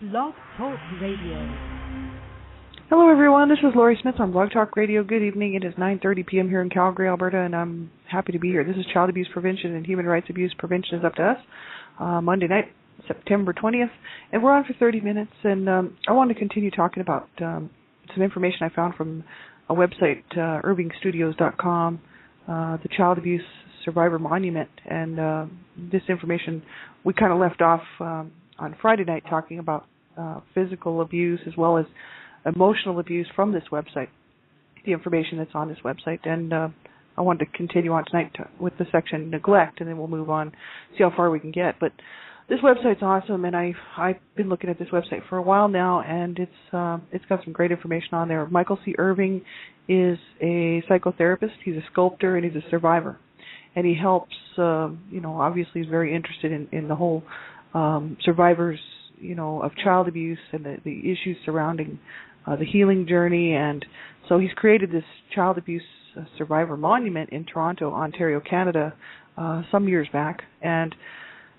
Blog Talk Radio. Hello, everyone. This is Lori Smith on Blog Talk Radio. Good evening. It is 9:30 p.m. here in Calgary, Alberta, and I'm happy to be here. This is Child Abuse Prevention and Human Rights Abuse Prevention is Up to Us, Monday night, September 20th, and we're on for 30 minutes, and I wanted to continue talking about some information I found from a website, irvingstudios.com, the Child Abuse Survivor Monument, and this information we kind of left off on Friday night talking about physical abuse as well as emotional abuse from this website, the information that's on this website. And I wanted to continue on tonight with the section neglect, and then we'll move on, see how far we can get. But this website's awesome, and I've been looking at this website for a while now, and it's got some great information on there. Michael C. Irving is a psychotherapist. He's a sculptor, and he's a survivor. And he helps, obviously he's very interested in the whole survivors, of child abuse and the issues surrounding the healing journey. And so he's created this Child Abuse Survivor Monument in Toronto, Ontario, Canada, some years back. And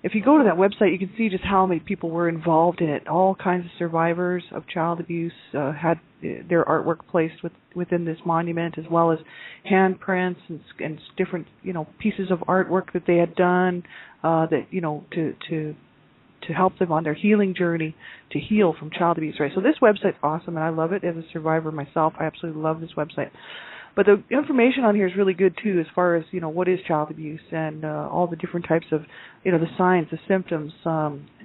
if you go to that website, you can see just how many people were involved in it. All kinds of survivors of child abuse had their artwork placed within this monument, as well as handprints and different, pieces of artwork that they had done to help them on their healing journey to heal from child abuse. Right. So this website's awesome, and I love it as a survivor myself. I absolutely love this website. But the information on here is really good, too, as far as, what is child abuse and all the different types of, the signs, the symptoms,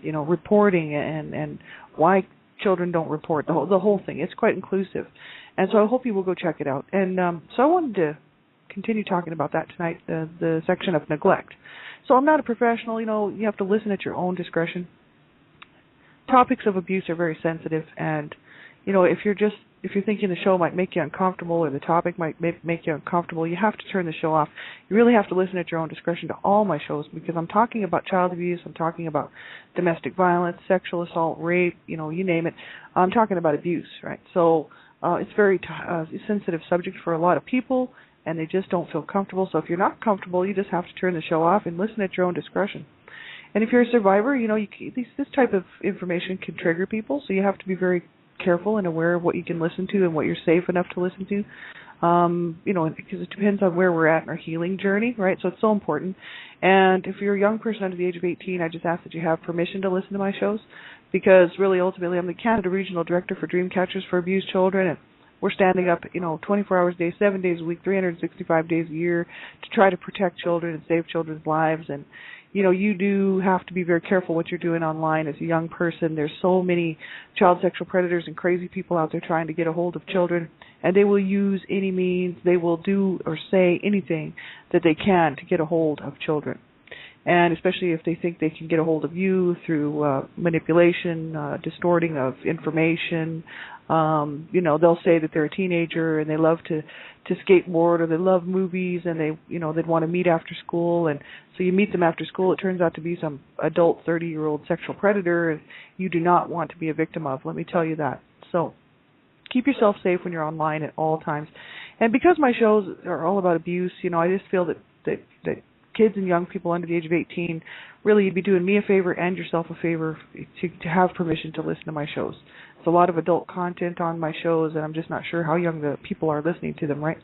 reporting and why children don't report, the whole thing. It's quite inclusive. And so I hope you will go check it out. And so I wanted to continue talking about that tonight, the section of neglect. So I'm not a professional, you have to listen at your own discretion. Topics of abuse are very sensitive, and, if you're thinking the show might make you uncomfortable or the topic might make you uncomfortable, you have to turn the show off. You really have to listen at your own discretion to all my shows, because I'm talking about child abuse, I'm talking about domestic violence, sexual assault, rape, you name it. I'm talking about abuse, right? So it's very sensitive subject for a lot of people, and they just don't feel comfortable. So if you're not comfortable, you just have to turn the show off and listen at your own discretion. And if you're a survivor, this type of information can trigger people, so you have to be very careful and aware of what you can listen to and what you're safe enough to listen to, because it depends on where we're at in our healing journey, right? So it's so important. And if you're a young person under the age of 18, I just ask that you have permission to listen to my shows, because really, ultimately, I'm the Canada Regional Director for Dreamcatchers for Abused Children, and we're standing up, 24 hours a day, 7 days a week, 365 days a year to try to protect children and save children's lives. And you do have to be very careful what you're doing online as a young person. There's so many child sexual predators and crazy people out there trying to get a hold of children, and they will use any means, they will do or say anything that they can to get a hold of children. And especially if they think they can get a hold of you through manipulation, distorting of information. They'll say that they're a teenager and they love to skateboard, or they love movies, and they'd want to meet after school. And so you meet them after school. It turns out to be some adult 30-year-old sexual predator you do not want to be a victim of. Let me tell you that. So keep yourself safe when you're online at all times. And because my shows are all about abuse, I just feel that kids and young people under the age of 18, really, you'd be doing me a favor and yourself a favor to have permission to listen to my shows. It's a lot of adult content on my shows, and I'm just not sure how young the people are listening to them, right?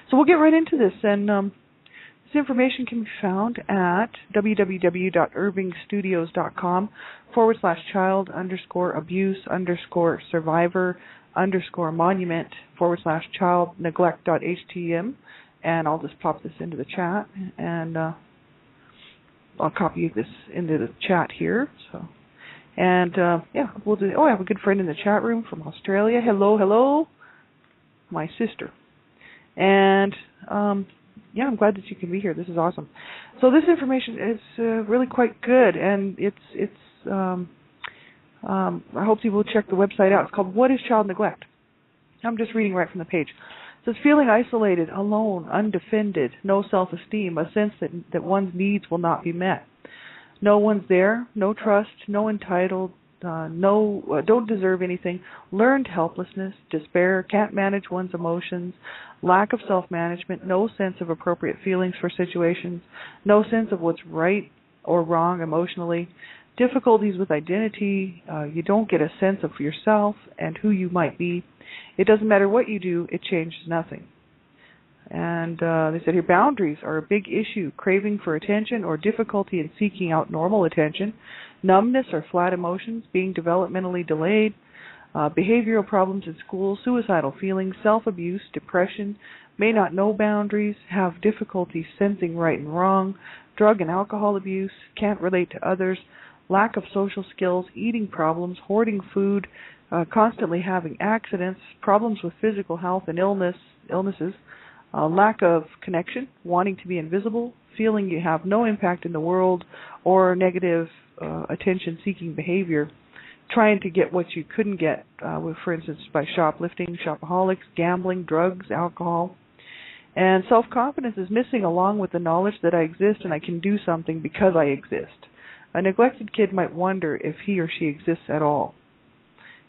So we'll get right into this, and this information can be found at www.irvingstudios.com/child_abuse_survivor_monument/child-neglect.htm, and I'll just pop this into the chat, and I'll copy this into the chat here. So, and we'll do. Oh, I have a good friend in the chat room from Australia. Hello, my sister. And I'm glad that you can be here. This is awesome. So this information is really quite good, and I hope people will check the website out. It's called "What is Child Neglect?" I'm just reading right from the page. It says, feeling isolated, alone, undefended, no self-esteem, a sense that one's needs will not be met. No one's there, no trust, no entitled, don't deserve anything, learned helplessness, despair, can't manage one's emotions, lack of self-management, no sense of appropriate feelings for situations, no sense of what's right or wrong emotionally, difficulties with identity, you don't get a sense of yourself and who you might be. It doesn't matter what you do, it changes nothing. And they said here, boundaries are a big issue, craving for attention or difficulty in seeking out normal attention, numbness or flat emotions, being developmentally delayed, behavioral problems in school, suicidal feelings, self-abuse, depression, may not know boundaries, have difficulty sensing right and wrong, drug and alcohol abuse, can't relate to others, lack of social skills, eating problems, hoarding food, constantly having accidents, problems with physical health and illnesses, lack of connection, wanting to be invisible, feeling you have no impact in the world, or negative attention-seeking behavior, trying to get what you couldn't get, for instance, by shoplifting, shopaholics, gambling, drugs, alcohol. And self-confidence is missing along with the knowledge that I exist and I can do something because I exist. A neglected kid might wonder if he or she exists at all.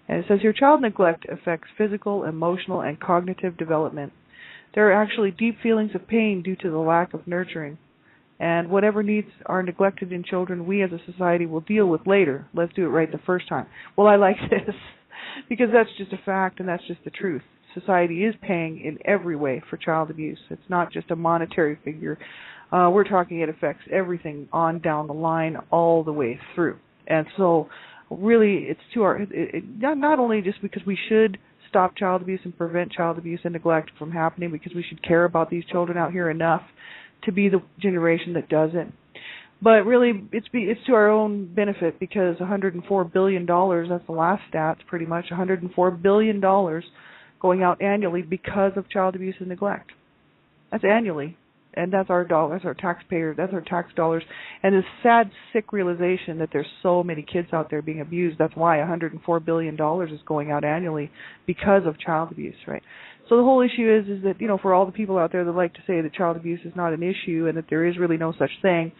And it says here, child neglect affects physical, emotional, and cognitive development. There are actually deep feelings of pain due to the lack of nurturing. And whatever needs are neglected in children, we as a society will deal with later. Let's do it right the first time. Well, I like this because that's just a fact and that's just the truth. Society is paying in every way for child abuse. It's not just a monetary figure. We're talking it affects everything on down the line all the way through. And so really it's to our, not only just because we should stop child abuse and prevent child abuse and neglect from happening, because we should care about these children out here enough to be the generation that doesn't. But really, it's to our own benefit because $104 billion, that's the last stats pretty much, $104 billion going out annually because of child abuse and neglect. That's annually. And that's our dollar, that's our taxpayer, that's our tax dollars. And this sad, sick realization that there's so many kids out there being abused. That's why $104 billion is going out annually because of child abuse, right? So the whole issue is that, for all the people out there that like to say that child abuse is not an issue and that there is really no such thing,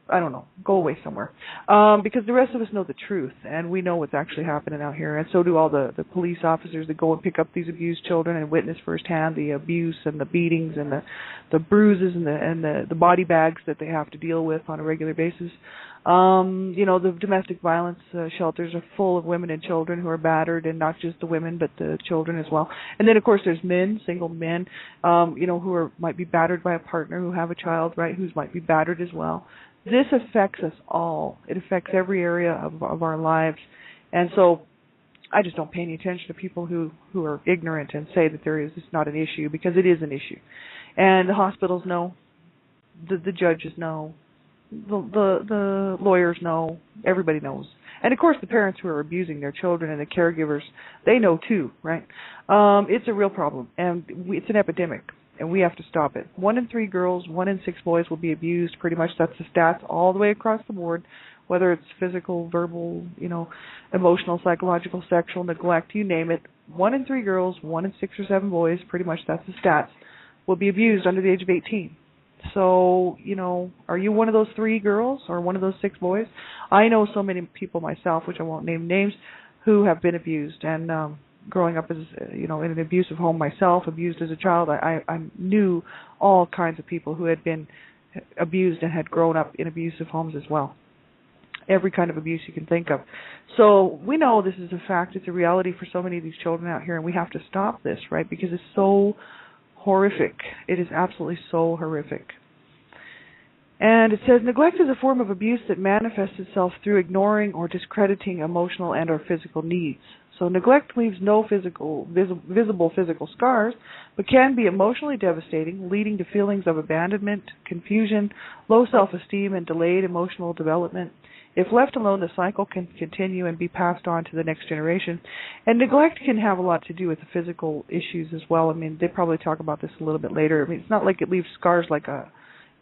I don't know, go away somewhere. Because the rest of us know the truth, and we know what's actually happening out here, and so do all the police officers that go and pick up these abused children and witness firsthand the abuse and the beatings and the bruises and the body bags that they have to deal with on a regular basis. The domestic violence shelters are full of women and children who are battered, and not just the women, but the children as well. And then, of course, there's men, single men, who might be battered by a partner, who have a child, right, who might be battered as well. This affects us all. It affects every area of our lives. And so I just don't pay any attention to people who are ignorant and say that it's not an issue, because it is an issue. And the hospitals know, the judges know, the lawyers know, everybody knows. And, of course, the parents who are abusing their children and the caregivers, they know too, right? It's a real problem, and it's an epidemic, and we have to stop it. 1 in 3 girls, 1 in 6 boys will be abused. Pretty much that's the stats all the way across the board, whether it's physical, verbal, emotional, psychological, sexual, neglect, you name it. 1 in 3 girls, 1 in 6 or 7 boys, pretty much that's the stats, will be abused under the age of 18. So, are you one of those 3 girls or one of those 6 boys? I know so many people myself, which I won't name names, who have been abused. And growing up as, in an abusive home myself, abused as a child, I knew all kinds of people who had been abused and had grown up in abusive homes as well. Every kind of abuse you can think of. So we know this is a fact. It's a reality for so many of these children out here, and we have to stop this, right? Because it's so horrific. It is absolutely so horrific. And it says, neglect is a form of abuse that manifests itself through ignoring or discrediting emotional and or physical needs. So neglect leaves no visible physical scars, but can be emotionally devastating, leading to feelings of abandonment, confusion, low self-esteem, and delayed emotional development. If left alone, the cycle can continue and be passed on to the next generation. And neglect can have a lot to do with the physical issues as well. I mean, they probably talk about this a little bit later. I mean, it's not like it leaves scars like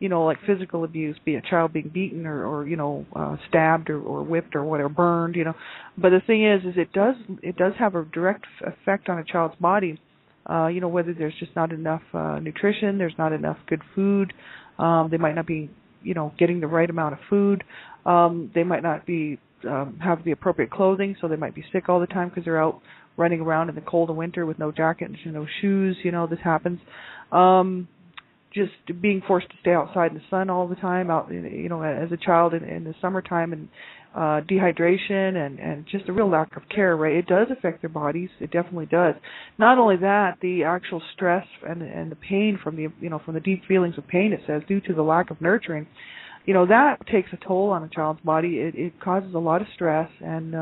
like physical abuse, be a child being beaten or stabbed or whipped or whatever, burned, But the thing is it does have a direct effect on a child's body, whether there's just not enough nutrition, there's not enough good food, they might not be, getting the right amount of food, they might not be have the appropriate clothing, so they might be sick all the time because they're out running around in the cold of winter with no jacket and no shoes. This happens. just being forced to stay outside in the sun all the time, out, you know, as a child in the summertime, and dehydration and just a real lack of care, right? It does affect their bodies. It definitely does. Not only that, the actual stress and the pain from the, you know, from the deep feelings of pain, it says, due to the lack of nurturing, you know, that takes a toll on a child's body. It causes a lot of stress, and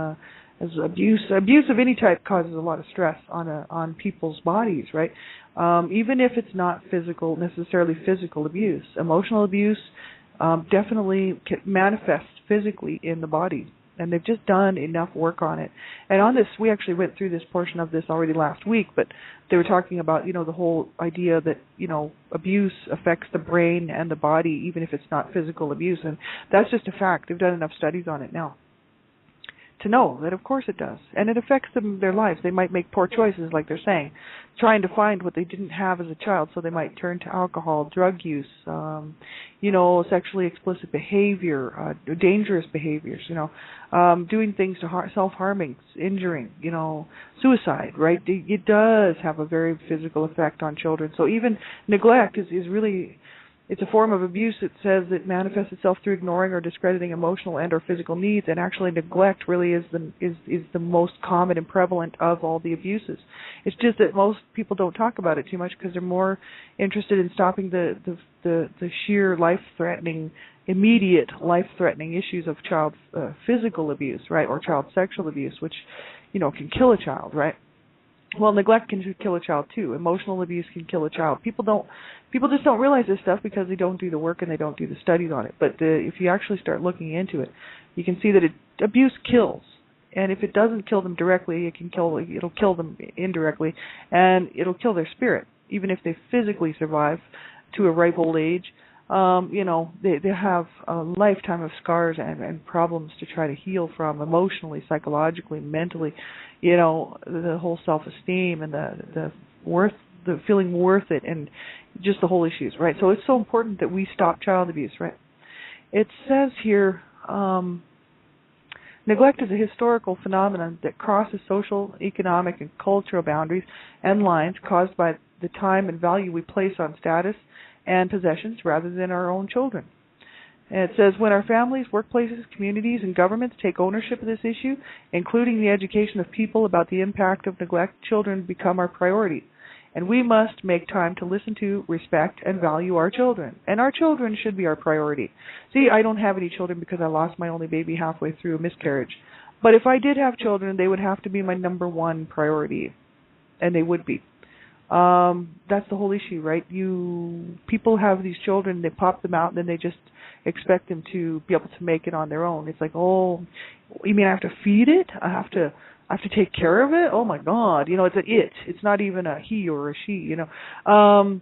as abuse of any type causes a lot of stress on people's bodies, right? Even if it's not necessarily physical abuse, emotional abuse definitely manifests physically in the body, and they've just done enough work on it. And on this, we actually went through this portion of this already last week, but they were talking about, you know, the whole idea that, you know, abuse affects the brain and the body, even if it's not physical abuse, and that's just a fact. They've done enough studies on it now to know that of course it does, and it affects their lives. They might make poor choices, like they're saying, trying to find what they didn't have as a child, so they might turn to alcohol, drug use, you know, sexually explicit behavior, dangerous behaviors, you know, doing things to self-harming, injuring, you know, suicide, right? It does have a very physical effect on children. So even neglect is really, it's a form of abuse. It says it manifests itself through ignoring or discrediting emotional and or physical needs, and actually neglect really is the most common and prevalent of all the abuses. It's just that most people don't talk about it too much because they're more interested in stopping the sheer life-threatening, immediate life-threatening issues of child physical abuse, right, or child sexual abuse, which, you know, can kill a child, right? Well, neglect can kill a child too. Emotional abuse can kill a child. People just don't realize this stuff because they don't do the work and they don't do the studies on it. But if you actually start looking into it, you can see that abuse kills. And if it doesn't kill them directly, it'll kill them indirectly, and it'll kill their spirit, even if they physically survive to a ripe old age. You know, they have a lifetime of scars and problems to try to heal from, emotionally, psychologically, mentally, you know, the whole self-esteem and the feeling worth it, and just the whole issues, right? So it's so important that we stop child abuse, right? It says here, neglect is a historical phenomenon that crosses social, economic, and cultural boundaries and lines caused by the time and value we place on status and possessions rather than our own children. And it says, when our families, workplaces, communities, and governments take ownership of this issue, including the education of people about the impact of neglect, children become our priority. And we must make time to listen to, respect, and value our children. And our children should be our priority. See, I don't have any children because I lost my only baby halfway through a miscarriage. But if I did have children, they would have to be my number one priority. And they would be. That's the whole issue, right? People have these children, they pop them out, and then they just expect them to be able to make it on their own. It's like, oh, you mean I have to feed it? I have to take care of it? Oh my God. You know, it's an it. It's not even a he or a she, you know.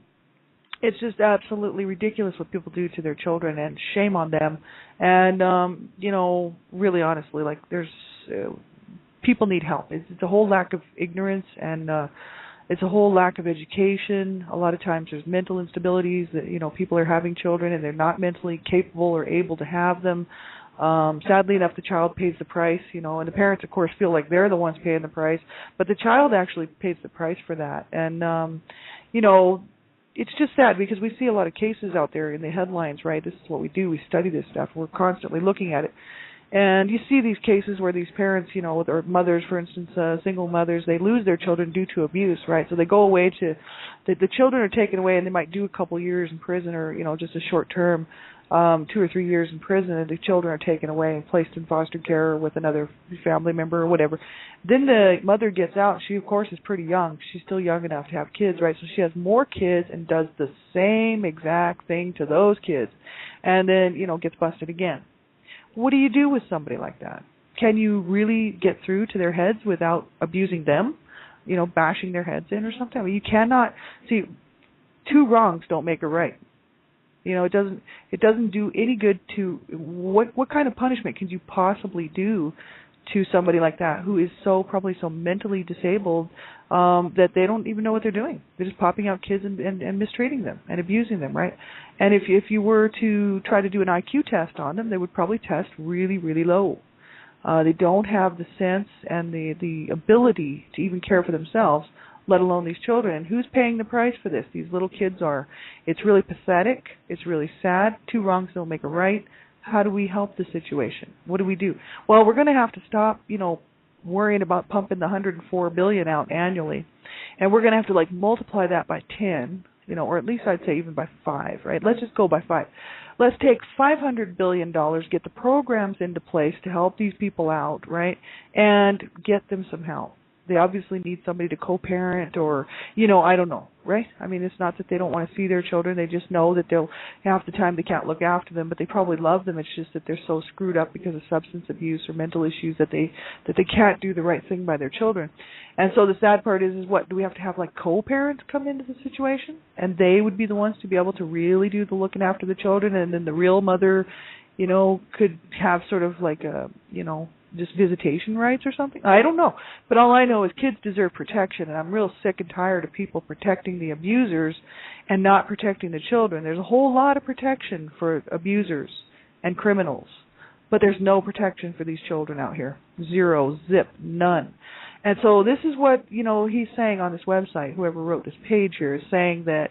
It's just absolutely ridiculous what people do to their children, and shame on them. And, you know, really honestly, like people need help. It's a whole lack of ignorance, and it's a whole lack of education. A lot of times there's mental instabilities that, you know, people are having children and they're not mentally capable or able to have them. Sadly enough, the child pays the price, you know, and the parents, of course, feel like they're the ones paying the price, but the child actually pays the price for that. And, you know, it's just sad because we see a lot of cases out there in the headlines, right? This is what we do. We study this stuff. We're constantly looking at it. And you see these cases where these parents, you know, or mothers, for instance, single mothers, they lose their children due to abuse, right? So they go away the children are taken away, and they might do a couple years in prison, or, you know, just a short term, 2 or 3 years in prison, and the children are taken away and placed in foster care with another family member or whatever. Then the mother gets out. She, of course, is pretty young. She's still young enough to have kids, right? So she has more kids and does the same exact thing to those kids, and then, you know, gets busted again. What do you do with somebody like that? Can you really get through to their heads without abusing them? You know, bashing their heads in or something? I mean, you cannot. See, 2 wrongs don't make a right. You know, it doesn't do any good to. What kind of punishment can you possibly do to somebody like that who is probably so mentally disabled that they don't even know what they're doing? They're just popping out kids and mistreating them and abusing them, right? And if you were to try to do an IQ test on them, they would probably test really, really low. They don't have the sense and the ability to even care for themselves, let alone these children. And who's paying the price for this? These little kids are. It's really pathetic. It's really sad. Two wrongs don't make a right. How do we help the situation? What do we do? Well, we're going to have to stop, worrying about pumping the $104 billion out annually, and we're going to have to multiply that by 10, or at least I'd say even by 5, right? Let's just go by 5. Let's take $500 billion, get the programs into place to help these people out, right, and get them some help. They obviously need somebody to co-parent or, I don't know, right? I mean, it's not that they don't want to see their children. They just know that they'll half the time they can't look after them, but they probably love them. It's just that they're so screwed up because of substance abuse or mental issues that they can't do the right thing by their children. And so the sad part is what, do we have to have co-parents come into the situation? And they would be the ones to be able to really do the looking after the children, and then the real mother, could have sort of just visitation rights or something? I don't know. But all I know is kids deserve protection, and I'm real sick and tired of people protecting the abusers and not protecting the children. There's a whole lot of protection for abusers and criminals, but there's no protection for these children out here. Zero, zip, none. And so this is what, he's saying on this website, whoever wrote this page here is saying that,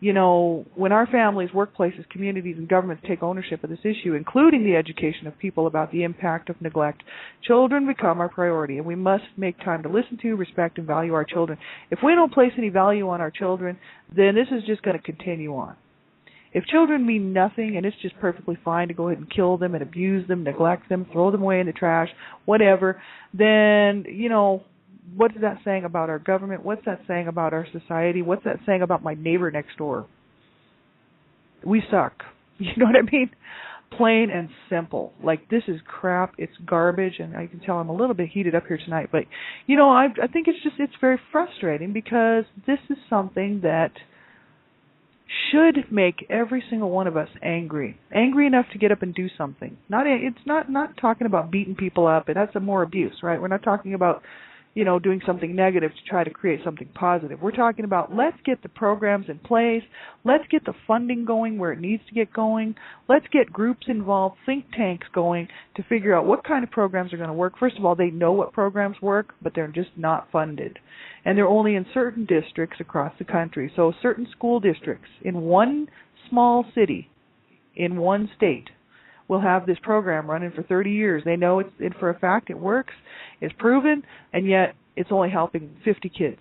when our families, workplaces, communities, and governments take ownership of this issue, including the education of people about the impact of neglect, children become our priority, and we must make time to listen to, respect, and value our children. If we don't place any value on our children, then this is just going to continue on. If children mean nothing and it's just perfectly fine to go ahead and kill them and abuse them, neglect them, throw them away in the trash, whatever, then, what is that saying about our government? What's that saying about our society? What's that saying about my neighbor next door? We suck. You know what I mean? Plain and simple. This is crap. It's garbage, and I can tell I'm a little bit heated up here tonight. But, I think it's very frustrating because this is something that should make every single one of us angry enough to get up and do something. It's not talking about beating people up, and that's more abuse, right? We're not talking about doing something negative to try to create something positive. We're talking about let's get the programs in place, let's get the funding going where it needs to get going, let's get groups involved, think tanks going to figure out what kind of programs are going to work. First of all, they know what programs work, but they're just not funded. And they're only in certain districts across the country. So certain school districts in one small city, in one state, will have this program running for 30 years. They know it for a fact it works, it's proven, and yet it's only helping 50 kids.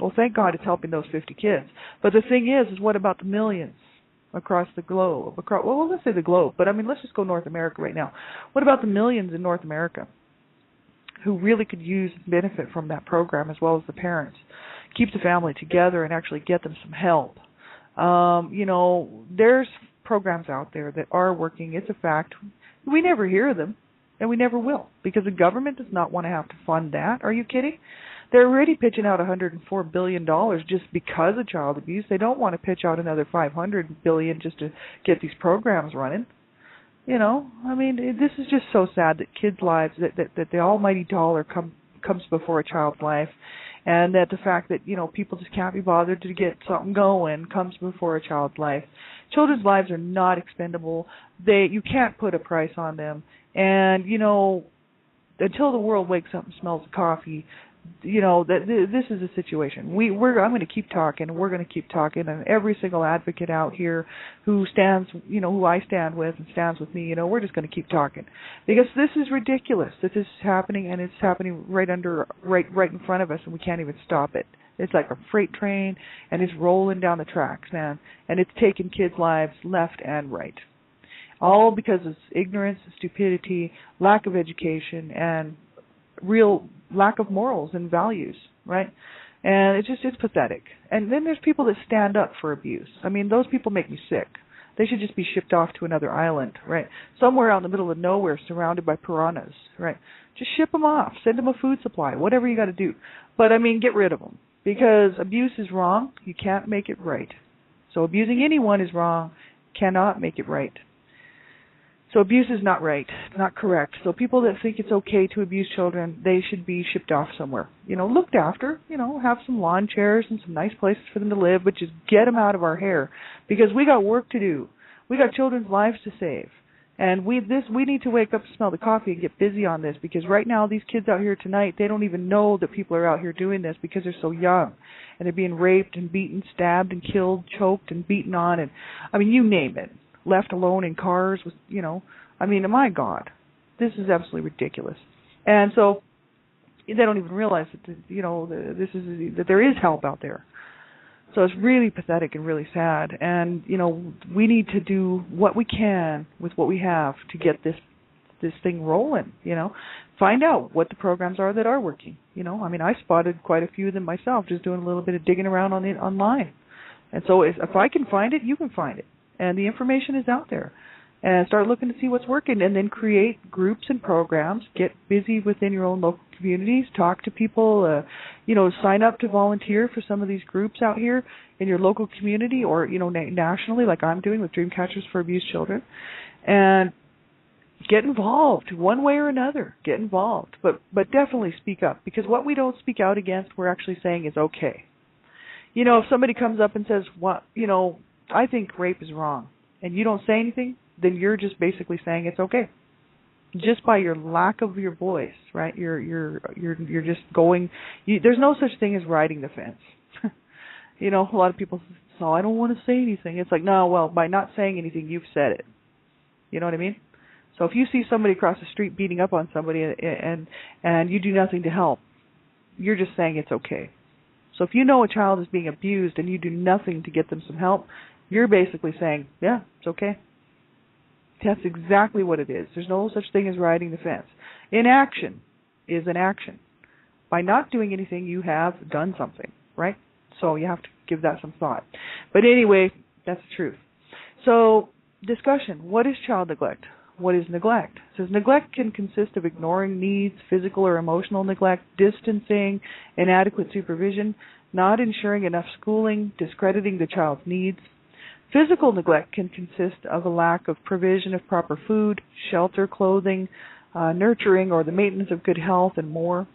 Well, thank God it's helping those 50 kids. But the thing is what about the millions across the globe? Well, let's say the globe, but let's just go North America right now. What about the millions in North America who really could use and benefit from that program as well as the parents? Keep the family together and actually get them some help. There's programs out there that are working. It's a fact. We never hear them, and we never will, because the government does not want to have to fund that. Are you kidding? They're already pitching out $104 billion just because of child abuse. They don't want to pitch out another $500 billion just to get these programs running. This is just so sad that kids' lives, that the almighty dollar comes before a child's life, and that the fact that, people just can't be bothered to get something going comes before a child's life. Children's lives are not expendable. You can't put a price on them. And, until the world wakes up and smells the coffee, this is a situation. I'm going to keep talking, and we're going to keep talking, and every single advocate out here who stands, who I stand with and stands with me, we're just going to keep talking, because this is ridiculous that this is happening, and it's happening right in front of us, and we can't even stop it. It's like a freight train, and it's rolling down the tracks, man, and it's taking kids' lives left and right. All because of ignorance, stupidity, lack of education, and real lack of morals and values, right? And it's pathetic. And then there's people that stand up for abuse. Those people make me sick. They should just be shipped off to another island, right? Somewhere out in the middle of nowhere, surrounded by piranhas, right? Just ship them off. Send them a food supply, whatever you got to do. But, get rid of them. Because abuse is wrong. You can't make it right. So abusing anyone is wrong. Cannot make it right. So abuse is not right, not correct. So people that think it's okay to abuse children, they should be shipped off somewhere. Looked after, have some lawn chairs and some nice places for them to live, but just get them out of our hair. Because we got work to do. We got children's lives to save. And we need to wake up, smell the coffee, and get busy on this, because right now these kids out here tonight, they don't even know that people are out here doing this because they're so young, and they're being raped and beaten, stabbed and killed, choked and beaten on, and I mean, you name it, left alone in cars with, I mean, my God, this is absolutely ridiculous. And so they don't even realize that that there is help out there. So it's really pathetic and really sad. And we need to do what we can with what we have to get this thing rolling. Find out what the programs are that are working. I mean, I spotted quite a few of them myself, just doing a little bit of digging around online. And so if I can find it, you can find it, and the information is out there. And start looking to see what's working, and then create groups and programs. Get busy within your own local communities. Talk to people. Sign up to volunteer for some of these groups out here in your local community, or nationally, like I'm doing with Dreamcatchers for Abused Children. And get involved one way or another. Get involved, but definitely speak up, because what we don't speak out against, we're actually saying is okay. If somebody comes up and says, "What, I think rape is wrong," and you don't say anything, then you're just basically saying it's okay, just by your lack of your voice, right? You're just going. There's no such thing as riding the fence. A lot of people say, "Oh, I don't want to say anything." It's like, no, well, by not saying anything, you've said it. You know what I mean? So if you see somebody across the street beating up on somebody and you do nothing to help, you're just saying it's okay. So if you know a child is being abused and you do nothing to get them some help, you're basically saying, yeah, it's okay. That's exactly what it is. There's no such thing as riding the fence. Inaction is an action. By not doing anything, you have done something, right? So you have to give that some thought. But anyway, that's the truth. So, discussion. What is child neglect? What is neglect? It says neglect can consist of ignoring needs, physical or emotional neglect, distancing, inadequate supervision, not ensuring enough schooling, discrediting the child's needs. Physical neglect can consist of a lack of provision of proper food, shelter, clothing, nurturing, or the maintenance of good health, and more.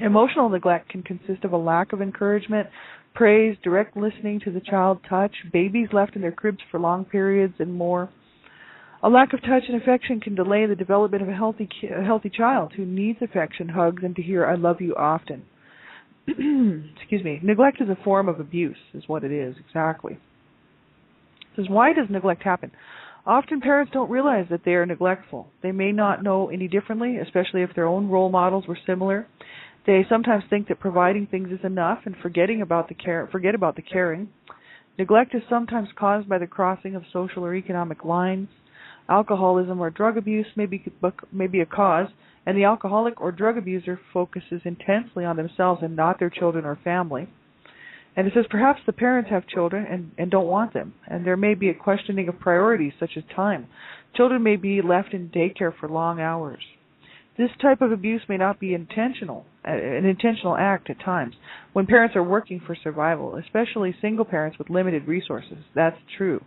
Emotional neglect can consist of a lack of encouragement, praise, direct listening to the child, touch, babies left in their cribs for long periods, and more. A lack of touch and affection can delay the development of a healthy child who needs affection, hugs, and to hear "I love you" often. Excuse me. Neglect is a form of abuse, is what it is, exactly. It says, why does neglect happen? Often parents don't realize that they are neglectful. They may not know any differently, especially if their own role models were similar. They sometimes think that providing things is enough and forget about the caring. Neglect is sometimes caused by the crossing of social or economic lines. Alcoholism or drug abuse may be a cause, and the alcoholic or drug abuser focuses intensely on themselves and not their children or family. And it says perhaps the parents have children and don't want them, and there may be a questioning of priorities such as time. Children may be left in daycare for long hours. This type of abuse may not be an intentional act at times when parents are working for survival, especially single parents with limited resources. That's true.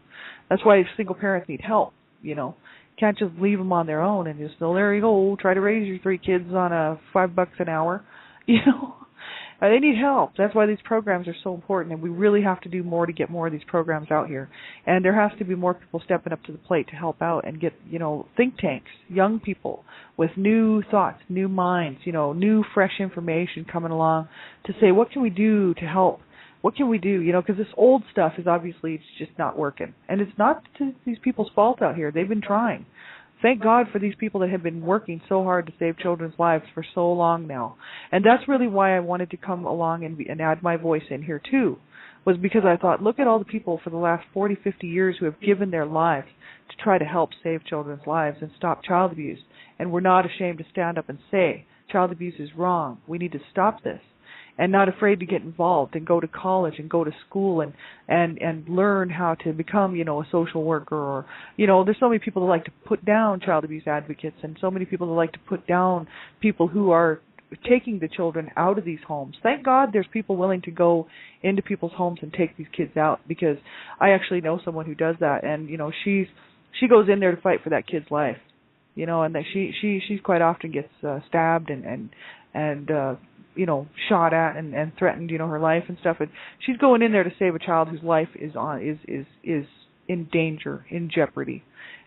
That's why single parents need help, Can't just leave them on their own and just, there you go, try to raise your 3 kids on $5 an hour, They need help. That's why these programs are so important, and we really have to do more to get more of these programs out here. And there has to be more people stepping up to the plate to help out and get, think tanks, young people with new thoughts, new minds, new fresh information coming along to say, what can we do to help? What can we do? Because this old stuff is obviously it's just not working. And it's not these people's fault out here. They've been trying. Thank God for these people that have been working so hard to save children's lives for so long now. And that's really why I wanted to come along and add my voice in here too, was because I thought, look at all the people for the last 40, 50 years who have given their lives to try to help save children's lives and stop child abuse. And we're not ashamed to stand up and say, child abuse is wrong. We need to stop this. And not afraid to get involved and go to college and go to school and learn how to become, a social worker or, there's so many people that like to put down child abuse advocates and so many people that like to put down people who are taking the children out of these homes. Thank God there's people willing to go into people's homes and take these kids out, because I actually know someone who does that, and, she goes in there to fight for that kid's life, and that she quite often gets stabbed and shot at and threatened, her life and stuff. And she's going in there to save a child whose life is in danger, in jeopardy.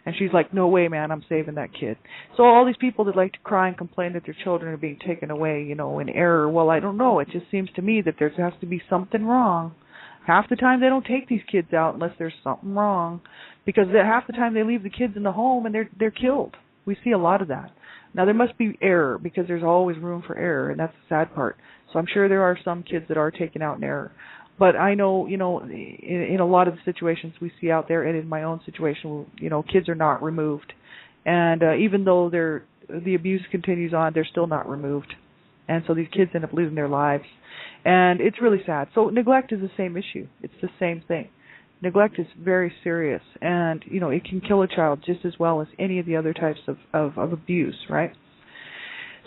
And she's like, no way, man, I'm saving that kid. So all these people that like to cry and complain that their children are being taken away, you know, in error, well, I don't know. It just seems to me that there has to be something wrong. Half the time they don't take these kids out unless there's something wrong, because half the time they leave the kids in the home and they're killed. We see a lot of that. Now, there must be error, because there's always room for error, and that's the sad part. So I'm sure there are some kids that are taken out in error. But I know, you know, in a lot of the situations we see out there, and in my own situation, you know, kids are not removed. And even though the abuse continues on, they're still not removed. And so these kids end up losing their lives. And it's really sad. So neglect is the same issue. It's the same thing. Neglect is very serious. And, you know, it can kill a child just as well as any of the other types of abuse, right?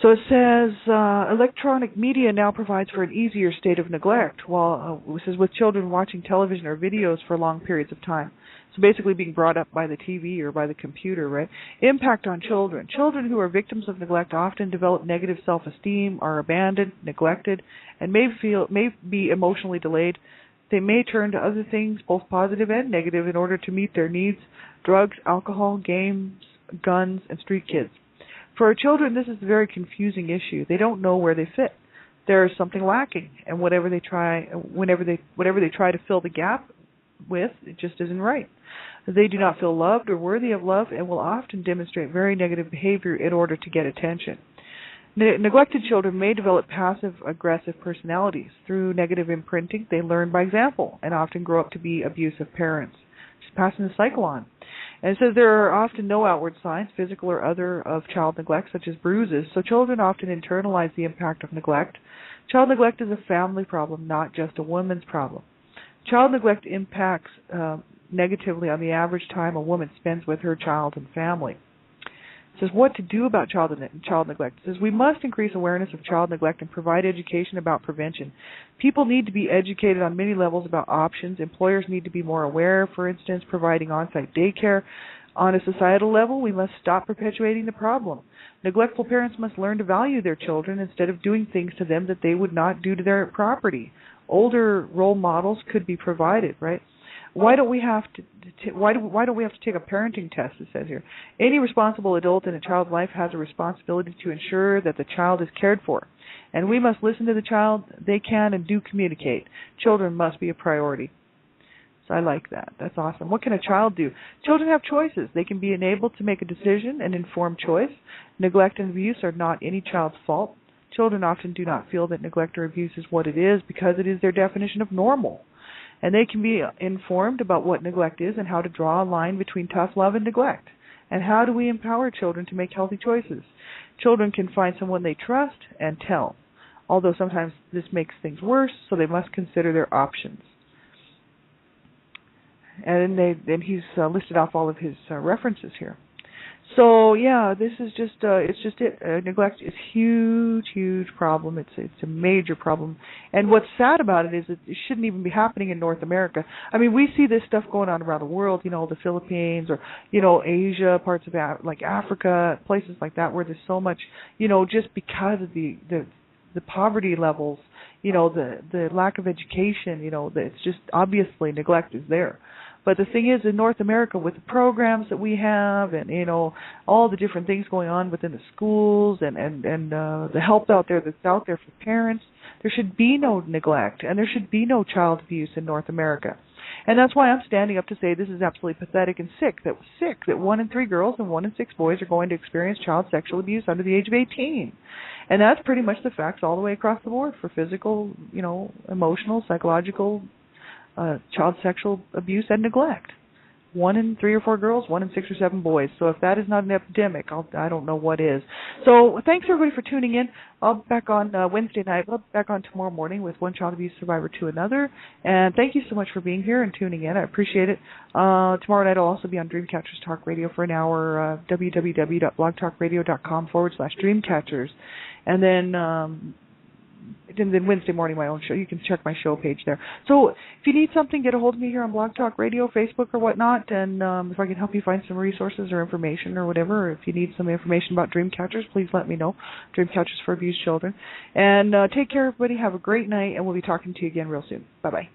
So it says, electronic media now provides for an easier state of neglect, while it says with children watching television or videos for long periods of time. So basically being brought up by the TV or by the computer, right? Impact on children. Children who are victims of neglect often develop negative self-esteem, are abandoned, neglected, and may be emotionally delayed. They may turn to other things, both positive and negative, in order to meet their needs: drugs, alcohol, games, guns, and street kids. For our children, this is a very confusing issue. They don't know where they fit. There is something lacking, and whatever they try to fill the gap with, it just isn't right. They do not feel loved or worthy of love, and will often demonstrate very negative behavior in order to get attention. Neglected children may develop passive-aggressive personalities. Through negative imprinting, they learn by example and often grow up to be abusive parents. Just passing the cycle on. And it says there are often no outward signs, physical or other, of child neglect, such as bruises, so children often internalize the impact of neglect. Child neglect is a family problem, not just a woman's problem. Child neglect impacts negatively on the average time a woman spends with her child and family. It says what to do about child neglect. It says we must increase awareness of child neglect and provide education about prevention. People need to be educated on many levels about options. Employers need to be more aware, for instance, providing on-site daycare. On a societal level, we must stop perpetuating the problem. Neglectful parents must learn to value their children instead of doing things to them that they would not do to their property. Older role models could be provided, right? Why don't we have to why don't we have to take a parenting test? It says here, any responsible adult in a child's life has a responsibility to ensure that the child is cared for, and we must listen to the child. They can and do communicate. Children must be a priority. So I like that. That's awesome. What can a child do? Children have choices. They can be enabled to make a decision, an informed choice. Neglect and abuse are not any child's fault. Children often do not feel that neglect or abuse is what it is because it is their definition of normal. And they can be informed about what neglect is and how to draw a line between tough love and neglect. And how do we empower children to make healthy choices? Children can find someone they trust and tell, although sometimes this makes things worse, so they must consider their options. And then he's listed off all of his references here. So yeah, this is just it's just it. Neglect is huge problem. It's a major problem. And what's sad about it is it shouldn't even be happening in North America. I mean, we see this stuff going on around the world. You know, the Philippines or Asia, parts of like Africa, places like that where there's so much. Just because of the poverty levels. The lack of education. It's just obviously neglect is there. But the thing is, in North America, with the programs that we have, and all the different things going on within the schools, and the help out there that's out there for parents, there should be no neglect, and there should be no child abuse in North America. And that's why I'm standing up to say this is absolutely pathetic and sick. That 1 in 3 girls and 1 in 6 boys are going to experience child sexual abuse under the age of 18. And that's pretty much the facts all the way across the board for physical, emotional, psychological, child sexual abuse and neglect. 1 in 3 or 4 girls, 1 in 6 or 7 boys. So if that is not an epidemic, I don't know what is. So thanks everybody for tuning in. I'll be back on Wednesday night. I'll be back on tomorrow morning with one child abuse survivor to another. And thank you so much for being here and tuning in. I appreciate it. Tomorrow night I'll also be on Dreamcatchers Talk Radio for an hour. www.blogtalkradio.com/Dreamcatchers. And then Wednesday morning, my own show. You can check my show page there. So if you need something, get a hold of me here on Blog Talk Radio, Facebook, or whatnot. And if I can help you find some resources or information or whatever, or if you need some information about Dreamcatchers, please let me know. Dreamcatchers for Abused Children. And take care, everybody. Have a great night, and we'll be talking to you again real soon. Bye-bye.